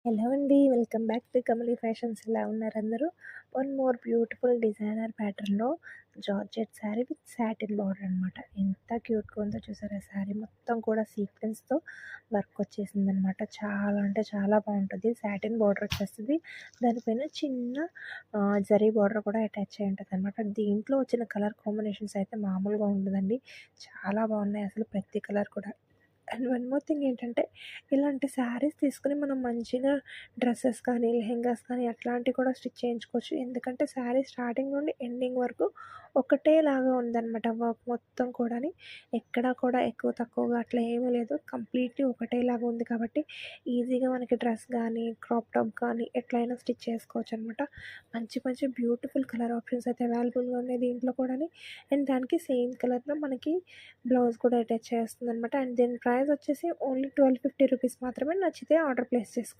Hello అండి. Welcome back to Kamali fashions. ఎలా ఉన్నారు అందరూ? వన్ మోర్ బ్యూటిఫుల్ డిజైనర్ ప్యాటర్న్‌లో georgette sari with satin border అనమాట. ఎంత క్యూట్‌గా ఉందో చూసారా! శారీ మొత్తం కూడా సీక్వెన్స్‌తో వర్క్ వచ్చేసిందనమాట. చాలా అంటే చాలా బావుంటది. సాటిన్ బార్డర్ వచ్చేస్తది. దానిపైన చిన్న జరీ బార్డర్ కూడా అటాచ్ అయ్యి ఉంటదనమాట. దీంట్లో వచ్చిన కలర్ కాంబినేషన్స్ అయితే మామూలుగా ఉండదండి. చాలా బాగున్నాయి అసలు ప్రతి కలర్ కూడా. అండ్ వన్ మోర్ థింగ్ ఏంటంటే, ఇలాంటి శారీస్ తీసుకొని మనం మంచిగా డ్రెసెస్ కానీ, లెహెంగాస్ కానీ అట్లాంటివి కూడా స్టిచ్ చేయించుకోవచ్చు. ఎందుకంటే శారీ స్టార్టింగ్ నుండి ఎండింగ్ వరకు ఒకటేలాగా ఉందనమాట. వర్క్ మొత్తం కూడాని ఎక్కడా కూడా ఎక్కువ తక్కువగా అట్లా ఏమీ లేదు. కంప్లీట్‌లీ ఒకటేలాగా ఉంది కాబట్టి ఈజీగా మనకి డ్రెస్ గానీ, క్రాప్ టాప్ కానీ ఎట్లైనా స్టిచ్ చేసుకోవచ్చనమాట. మంచి మంచి బ్యూటిఫుల్ కలర్ ఆప్షన్స్ అయితే అవైలబుల్‌గా ఉన్నాయి దీంట్లో కూడాని. అండ్ దానికి సేమ్ కలర్‌లో మనకి బ్లౌజ్ కూడా అటాచ్ చేస్తుందనమాట. అండ్ దీని ప్రైస్ వచ్చేసి ఓన్లీ 1250 రూపీస్ మాత్రమే. నచ్చితే ఆర్డర్ ప్లేస్ చేసుకోండి.